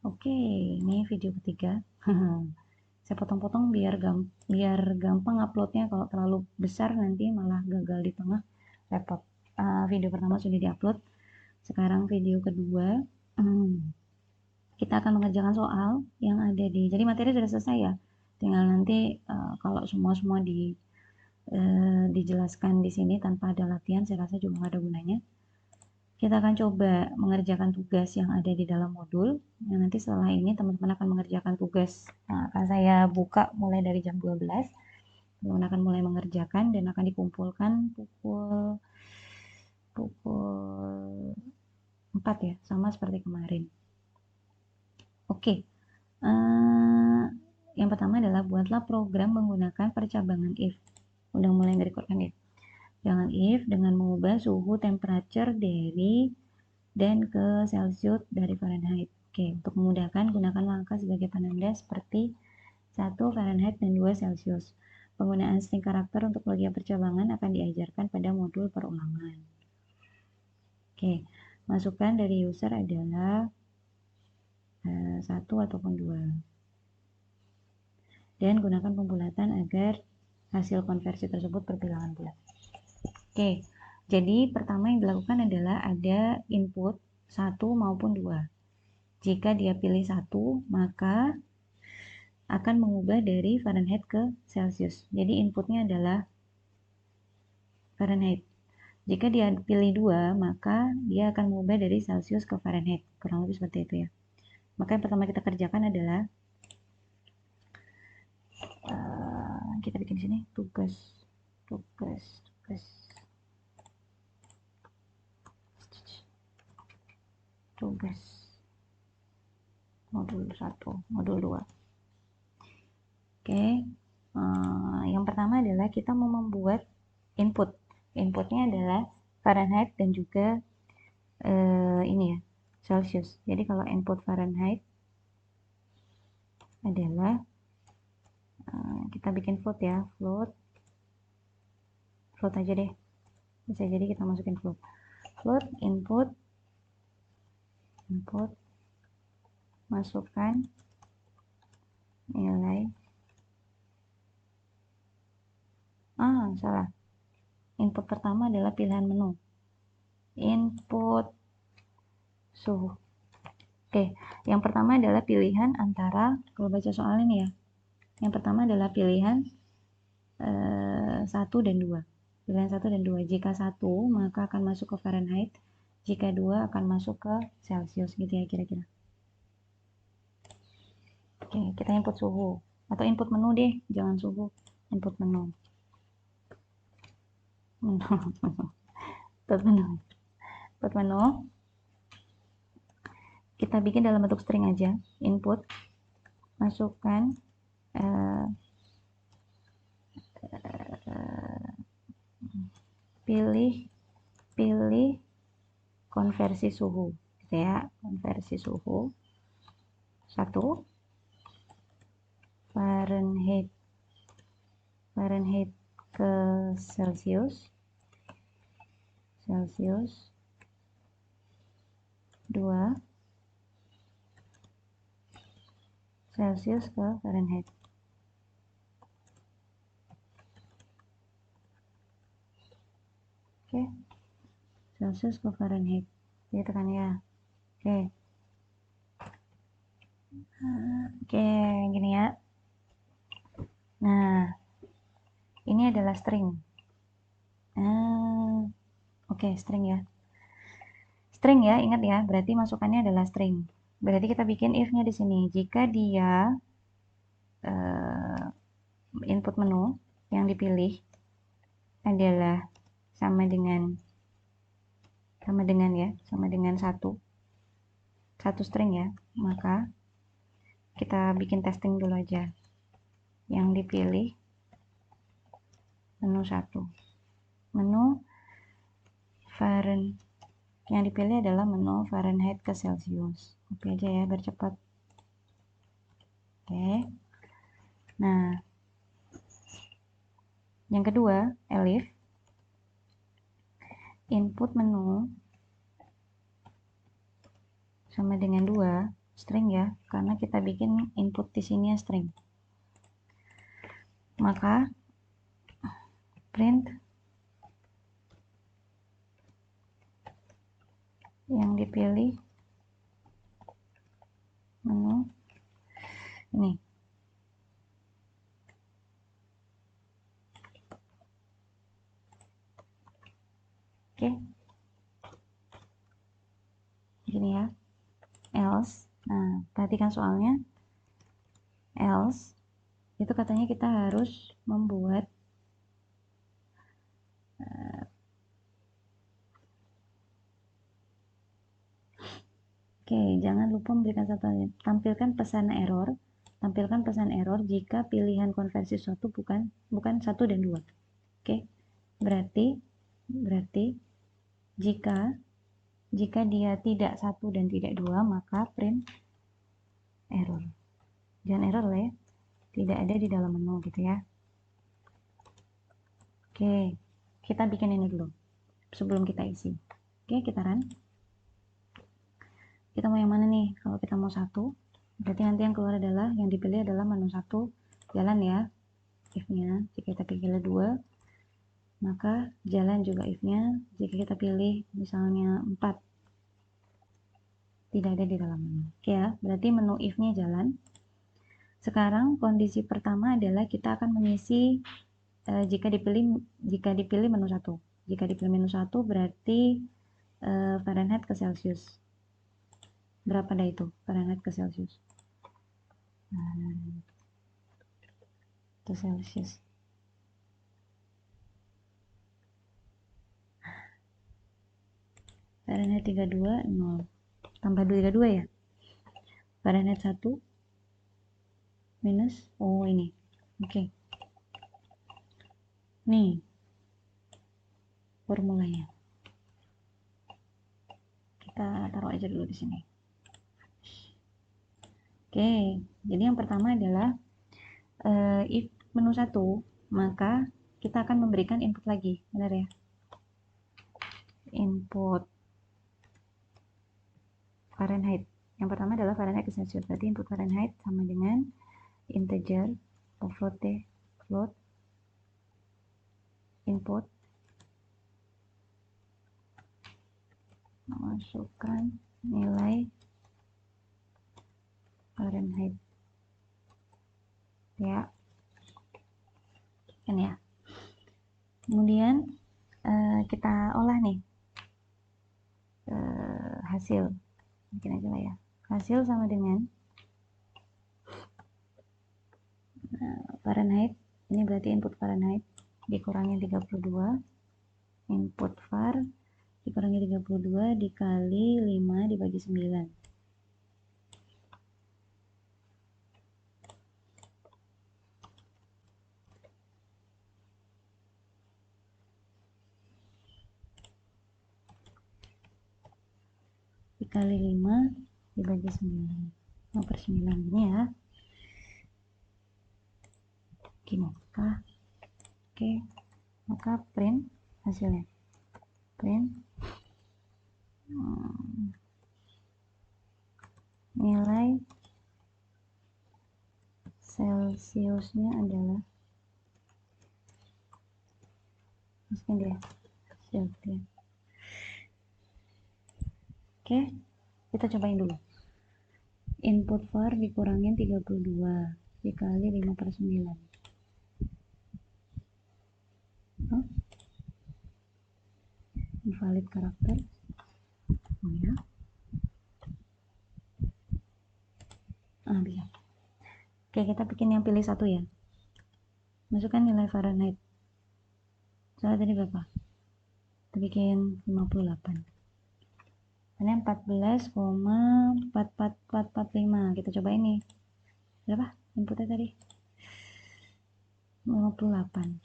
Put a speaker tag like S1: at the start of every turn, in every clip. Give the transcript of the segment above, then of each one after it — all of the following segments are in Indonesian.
S1: Oke, ini video ketiga. Saya potong-potong biar gampang uploadnya. Kalau terlalu besar nanti malah gagal di tengah laptop. Video pertama sudah diupload. Sekarang video kedua. Kita akan mengerjakan soal yang ada di. Jadi materi sudah selesai ya. Tinggal nanti kalau semua dijelaskan di sini tanpa ada latihan, saya rasa juga nggak ada gunanya. Kita akan coba mengerjakan tugas yang ada di dalam modul. Nah, nanti setelah ini teman-teman akan mengerjakan tugas. Nah, akan saya buka mulai dari jam 12. Teman-teman akan mulai mengerjakan dan akan dikumpulkan pukul 4 ya, sama seperti kemarin. Oke. Yang pertama adalah buatlah program menggunakan percabangan if. Udah mulai nge-record kan ya? Dengan if dengan mengubah suhu temperature dari dan ke Celsius dari Fahrenheit. Oke, untuk memudahkan gunakan angka sebagai penanda seperti 1 Fahrenheit dan 2 Celsius. Penggunaan string karakter untuk logika percabangan akan diajarkan pada modul perulangan. Oke, masukan dari user adalah 1 ataupun 2. Dan gunakan pembulatan agar hasil konversi tersebut berbilangan bulat. Oke, jadi pertama yang dilakukan adalah ada input 1 maupun 2. Jika dia pilih 1, maka akan mengubah dari Fahrenheit ke Celsius. Jadi inputnya adalah Fahrenheit. Jika dia pilih 2, maka dia akan mengubah dari Celsius ke Fahrenheit. Kurang lebih seperti itu ya. Maka yang pertama kita kerjakan adalah kita bikin sini tugas modul 1, modul 2. Oke. Yang pertama adalah kita mau membuat input. Inputnya adalah Fahrenheit dan juga ini ya, Celsius. Jadi kalau input Fahrenheit adalah kita bikin float ya, float aja deh, bisa jadi kita masukin float input masukkan nilai salah, input pertama adalah pilihan menu, input suhu. Oke, yang pertama adalah pilihan antara, kalau baca soal ini ya, yang pertama adalah pilihan 1 dan 2. Pilihan 1 dan 2. Jika 1, maka akan masuk ke Fahrenheit. Jika 2, akan masuk ke Celsius. Gitu ya kira-kira. Oke, kita input suhu. Atau input menu deh, jangan suhu. Input menu. Input menu. Kita bikin dalam bentuk string aja. Input. Masukkan. Pilih konversi suhu gitu ya, konversi suhu 1 Fahrenheit ke Celsius 2 Celsius ke Fahrenheit. Oke, Celsius ke Fahrenheit gitu kan ya. Oke, gini ya. Nah, ini adalah string. Oke, string ya. String ya, ingat ya, berarti masukannya adalah string. Berarti kita bikin if-nya di sini. Jika dia input menu yang dipilih adalah sama dengan 1 string ya, maka kita bikin testing dulu aja. Yang dipilih menu 1. Menu Fahrenheit. Yang dipilih adalah menu Fahrenheit ke Celsius. Copy aja ya, biar cepat. Oke. Nah, yang kedua, elif input menu sama dengan 2 string ya, karena kita bikin input di sini ya string. Maka print yang dipilih menu ini. Oke. Gini ya. Else. Nah, perhatikan soalnya. Else itu katanya kita harus membuat Oke, jangan lupa memberikan satu tampilkan pesan error. Tampilkan pesan error jika pilihan konversi suatu bukan 1 dan 2. Oke. Berarti jika dia tidak 1 dan tidak 2, maka print error. Jangan error lah ya. Tidak ada di dalam menu gitu ya. Oke, kita bikin ini dulu sebelum kita isi. Oke, kita run. Kita mau yang mana nih? Kalau kita mau 1, berarti nanti yang keluar adalah, yang dipilih adalah menu 1, jalan ya, if-nya. Jika kita pilih 2, maka jalan juga if-nya. Jika kita pilih misalnya 4, tidak ada di dalam menu. Oke ya, berarti menu if-nya jalan. Sekarang kondisi pertama adalah kita akan mengisi jika dipilih menu 1. Jika dipilih menu 1 berarti Fahrenheit ke Celsius. Berapa dah itu Fahrenheit ke Celsius? Itu Celsius. Fahrenheit 32, 0. Tambah 32 ya? Fahrenheit 1 minus, oh ini. Oke. Nih. Formulanya. Kita taruh aja dulu di sini. Oke, jadi yang pertama adalah if menu 1, maka kita akan memberikan input lagi, benar ya? Input Fahrenheit. Yang pertama adalah Fahrenheit ke Celsius. Berarti input Fahrenheit sama dengan integer float input, masukkan nilai Fahrenheit ya, kan ya. Kemudian kita olah nih hasil, bikin aja lah ya. Hasil sama dengan Fahrenheit, ini berarti input Fahrenheit dikurangi 32, input var dikurangi 32 dikali 5 dibagi 9. Dikali 5 dibagi 9. 5 per 9 ini ya. Gini kah? Oke, maka print hasilnya. Print nilai Celsiusnya adalah, masukin dia Celsius. Oke, kita cobain dulu. Input var dikurangin 32 dikali 5 per 9. Invalid karakter. Oh ya. Bisa. Oke, kita bikin yang pilih 1 ya. Masukkan nilai Fahrenheit. Soalnya tadi berapa? Kita bikin 58. Ini 14,44445. Kita coba ini. Berapa inputnya tadi? 58.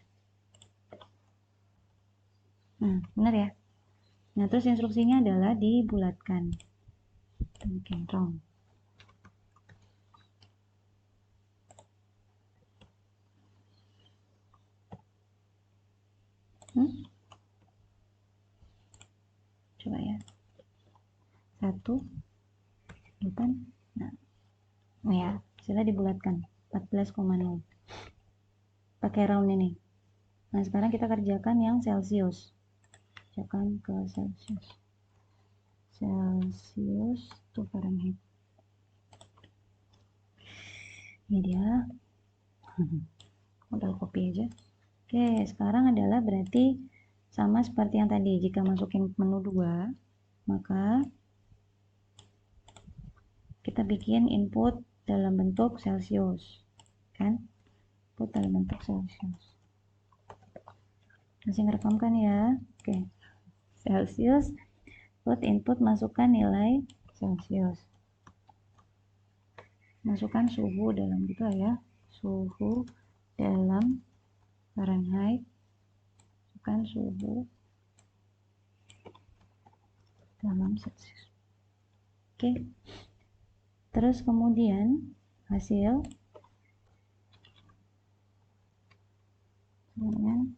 S1: Nah, benar ya. Nah, terus instruksinya adalah dibulatkan. Oke, wrong. Coba ya. 1 bukan. Nah, Nah ya, sudah dibulatkan 14,0 pakai round ini. Nah sekarang kita kerjakan yang Celsius, kerjakan ke Celsius to Fahrenheit. Ini dia, modal copy aja. Oke, sekarang adalah berarti sama seperti yang tadi, jika masukin menu 2, maka kita bikin input dalam bentuk Celsius, kan? Input dalam bentuk Celsius. Masih ngerekamkan ya? Oke, Celsius, input masukkan nilai Celsius. Masukkan suhu dalam gitu ya, suhu dalam Fahrenheit, masukkan suhu dalam Celsius. Oke, terus kemudian hasil kemudian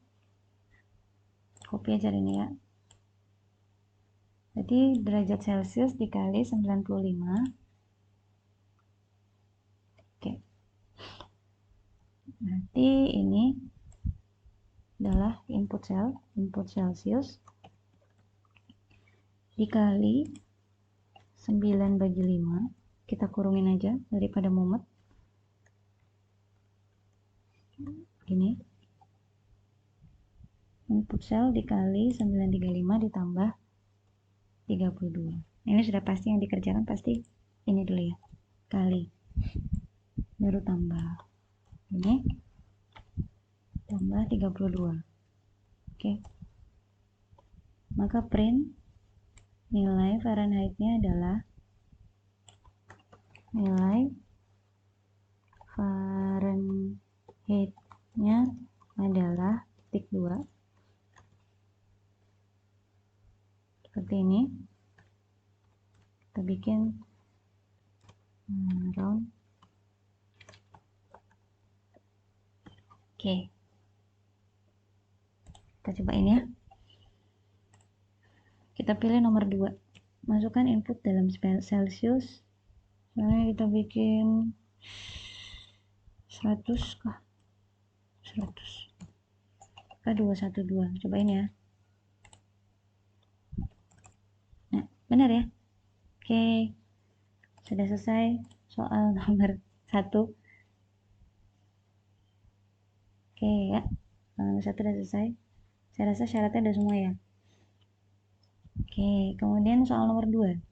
S1: copy aja ini ya. Jadi derajat Celcius dikali 95. Oke, berarti ini adalah input Celcius dikali 9/5, kita kurungin aja daripada mumet. Gini, input cell dikali 935 ditambah 32. Ini sudah pasti yang dikerjakan, pasti ini dulu ya, kali baru tambah ini tambah 32. Oke, maka print nilai Fahrenheit-nya adalah nilai Fahrenheit-nya adalah tik 2 seperti ini. Kita bikin round. Oke, kita cobain ya. Kita pilih nomor 2, masukkan input dalam Celsius. Nah, kita bikin 100 kah? 100 kah 212, cobain ya. Nah, benar ya. Oke, sudah selesai soal nomor 1. Oke ya, nomor 1 sudah selesai. Saya rasa syaratnya udah semua ya. Oke, kemudian soal nomor 2.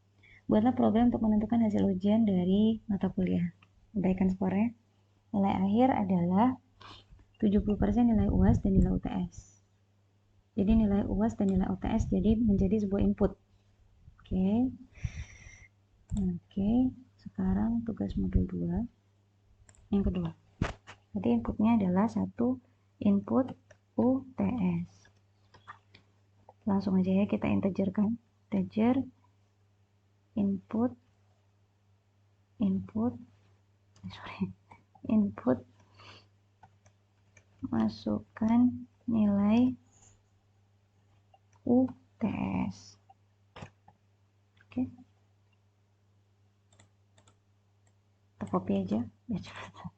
S1: Buatlah program untuk menentukan hasil ujian dari mata kuliah. Uraikan skornya. Nilai akhir adalah 70% nilai UAS dan nilai UTS. Jadi nilai UAS dan nilai UTS jadi menjadi sebuah input. Oke. Oke, sekarang tugas modul 2 yang kedua. Jadi inputnya adalah 1 input UTS. Langsung aja ya kita integerkan. Integer input masukkan nilai UTS. Oke, kita copy aja biar cepat.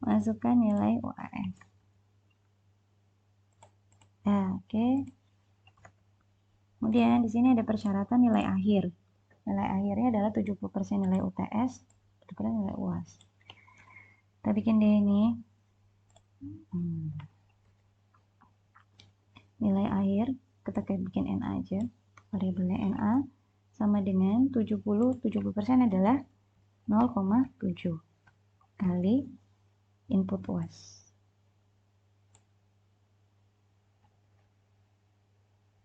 S1: Masukkan nilai UAS. Nah, oke. Kemudian di sini ada persyaratan nilai akhir. Nilai akhirnya adalah 70% nilai UTS, 70% nilai UAS. Kita bikin deh ini. Nilai akhir, kita bikin NA aja. Variabelnya NA sama dengan 70% adalah 0,7 kali input UAS.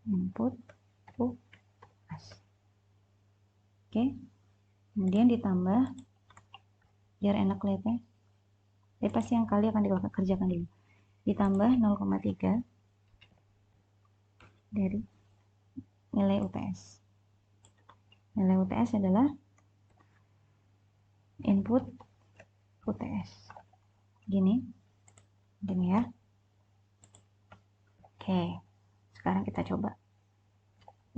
S1: Input UAS. Oke. Kemudian ditambah biar enak lihatnya. Jadi pasti yang kali akan dikerjakan dulu. Ditambah 0,3 dari nilai UTS. Nilai UTS adalah input UTS. Gini ya. Oke, sekarang kita coba.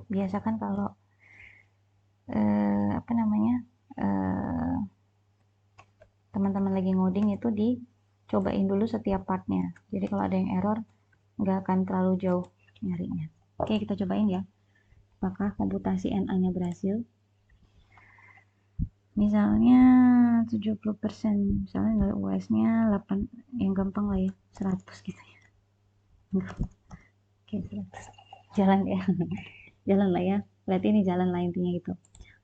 S1: Biasakan kalau teman-teman lagi ngoding itu dicobain dulu setiap partnya. Jadi kalau ada yang error, nggak akan terlalu jauh nyarinya. Oke, kita cobain ya. Apakah komputasi NA-nya berhasil? Misalnya 70%, misalnya nilai US-nya 8, yang gampang lah ya, 100 gitu ya. Oke, 100. Jalan ya. Jalan lah ya. Berarti ini jalan lah intinya gitu.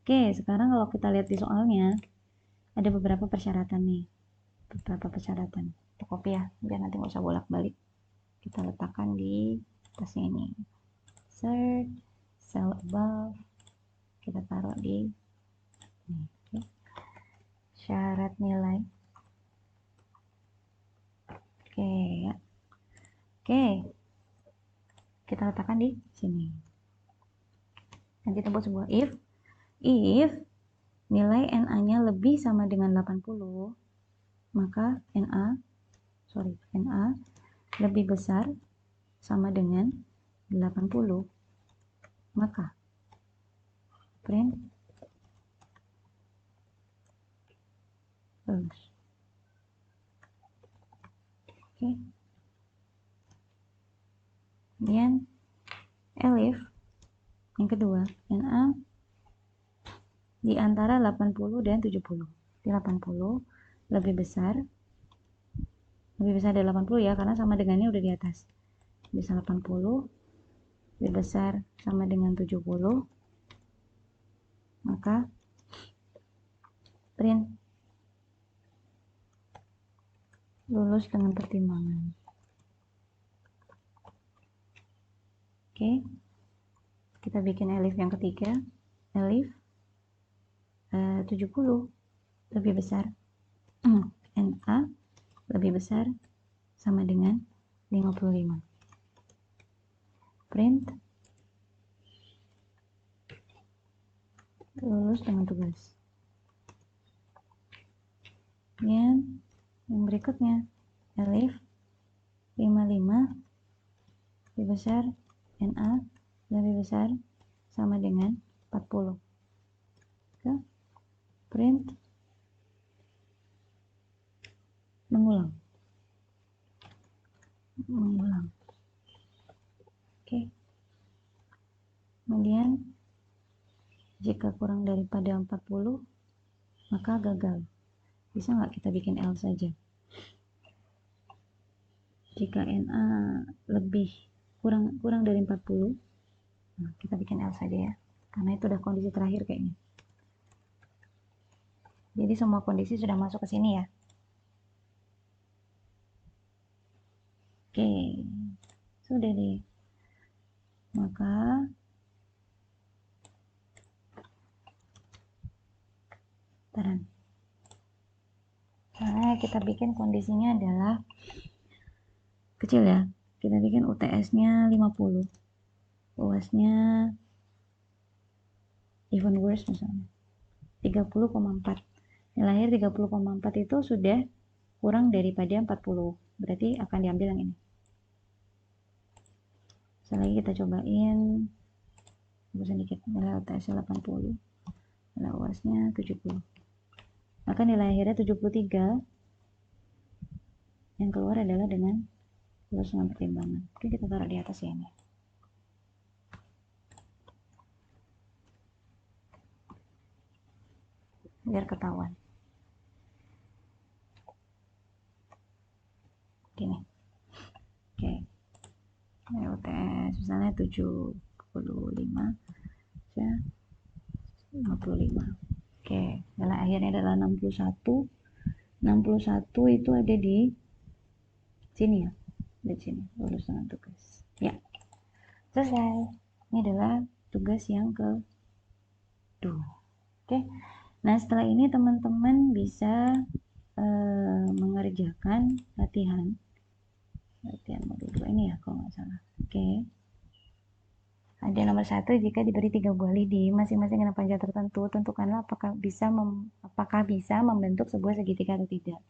S1: Oke, sekarang kalau kita lihat di soalnya, ada beberapa persyaratan nih. Beberapa persyaratan. Kita copy ya, biar nanti nggak usah bolak-balik. Kita letakkan di atasnya ini. Search, cell above. Kita taruh di ini. Okay. Syarat nilai. Oke, ya. Oke. Kita letakkan di sini. Nanti kita buat sebuah if nilai NA-nya lebih sama dengan 80, maka NA lebih besar sama dengan 80, maka print false. Oke. Kemudian elif yang kedua, NA di antara 80 dan 70. Di 80 lebih besar dari 80 ya, karena sama dengannya udah di atas. Bisa 80 lebih besar sama dengan 70, maka print lulus dengan pertimbangan. Oke, kita bikin elif yang ketiga. Elif 70 lebih besar NA lebih besar sama dengan 55. Print lulus dengan tugas. Kemudian yang berikutnya, elif 55 lebih besar NA lebih besar sama dengan 40. Oke. Print mengulang. Oke. Kemudian jika kurang daripada 40, maka gagal. Bisa nggak kita bikin L saja? Jika NA lebih kurang dari 40, nah kita bikin L saja ya, karena itu udah kondisi terakhir kayaknya. Jadi semua kondisi sudah masuk ke sini ya. Oke, sudah deh. Maka Nah, kita bikin kondisinya adalah kecil ya. Kita bikin UTS-nya 50. UAS-nya even worse misalnya 30,4. Nilai 30,4 itu sudah kurang daripada 40. Berarti akan diambil yang ini. Lagi kita cobain sedikit. Nilai UTS-nya 80. Nilai UAS-nya 70. Maka nilai akhirnya 73. Yang keluar adalah dengan lulus dengan pertimbangan. Oke, kita taruh di atas ya ini. Biar ketahuan. Gini. Oke. UTS misalnya 75 ya 55. Oke, nilai akhirnya adalah 61. 61 itu ada di sini ya. Di sini lulus dengan tugas. Ya. Selesai. Ini adalah tugas yang kedua. Oke. Nah, setelah ini teman-teman bisa mengerjakan latihan modul 2 ini ya kalau nggak salah. Oke. Ada nomor 1, jika diberi 3 buah lidi masing-masing dengan panjang tertentu, tentukanlah apakah bisa membentuk sebuah segitiga atau tidak.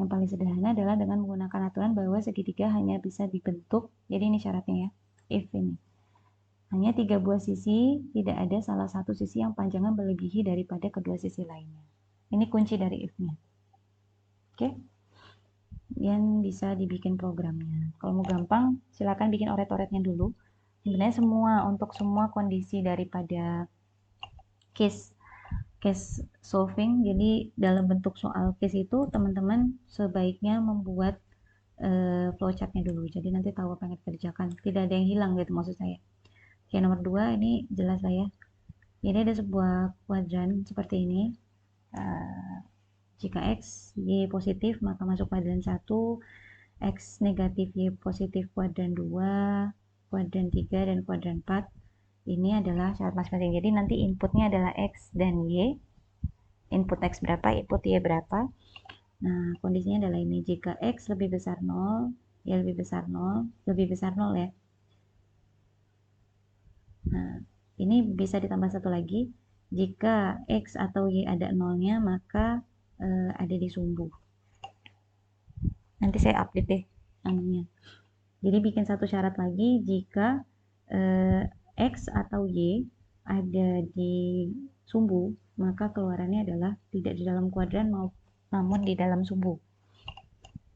S1: Yang paling sederhana adalah dengan menggunakan aturan bahwa segitiga hanya bisa dibentuk, jadi ini syaratnya ya, if ini. Hanya 3 buah sisi, tidak ada salah satu sisi yang panjangnya melebihi daripada kedua sisi lainnya. Ini kunci dari if-nya. Oke, yang bisa dibikin programnya. Kalau mau gampang, silakan bikin oret-oretnya dulu. Sebenarnya untuk semua kondisi daripada case solving, jadi dalam bentuk soal case itu teman-teman sebaiknya membuat flowchartnya dulu, jadi nanti tahu apa yang dikerjakan, tidak ada yang hilang gitu maksud saya. Oke, nomor 2 ini jelas lah ya. Ini ada sebuah kuadran seperti ini. Jika X, Y positif, maka masuk kuadran 1, X negatif, Y positif kuadran 2, kuadran 3, dan kuadran 4. Ini adalah syarat masing-masing. Jadi nanti inputnya adalah X dan Y. Input X berapa, input Y berapa. Nah, kondisinya adalah ini. Jika X lebih besar 0, Y lebih besar 0, lebih besar 0 ya. Nah, ini bisa ditambah satu lagi. Jika X atau Y ada 0-nya, maka ada di sumbu. Nanti saya update deh anunya. Jadi bikin satu syarat lagi, jika X atau Y ada di sumbu, maka keluarannya adalah tidak di dalam kuadran namun di dalam sumbu.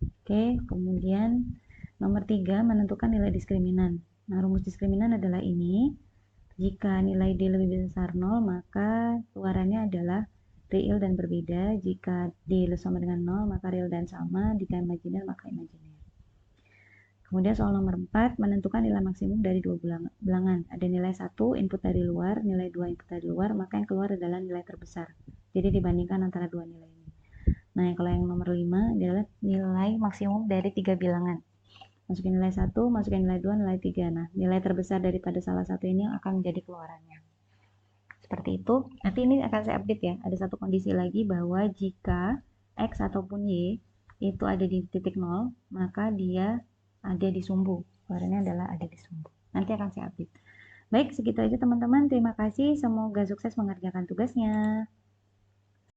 S1: Oke, kemudian nomor 3, menentukan nilai diskriminan. Nah, rumus diskriminan adalah ini. Jika nilai D lebih besar 0, maka keluarannya adalah real dan berbeda. Jika D sama dengan 0, maka real dan sama. Jika imajiner, maka imajiner. Kemudian soal nomor 4, menentukan nilai maksimum dari dua bilangan. Ada nilai 1 input dari luar, nilai 2 input dari luar, maka yang keluar adalah nilai terbesar. Jadi dibandingkan antara dua nilai ini. Nah, kalau yang nomor 5 adalah nilai maksimum dari 3 bilangan. Masukin nilai 1, masukin nilai 2, nilai 3. Nah, nilai terbesar daripada salah satu ini akan menjadi keluarannya. Seperti itu. Nanti ini akan saya update ya. Ada satu kondisi lagi bahwa jika X ataupun Y itu ada di titik 0, maka dia ada di sumbu. Keluarannya adalah ada di sumbu. Nanti akan saya update. Baik, segitu aja teman-teman. Terima kasih. Semoga sukses mengerjakan tugasnya.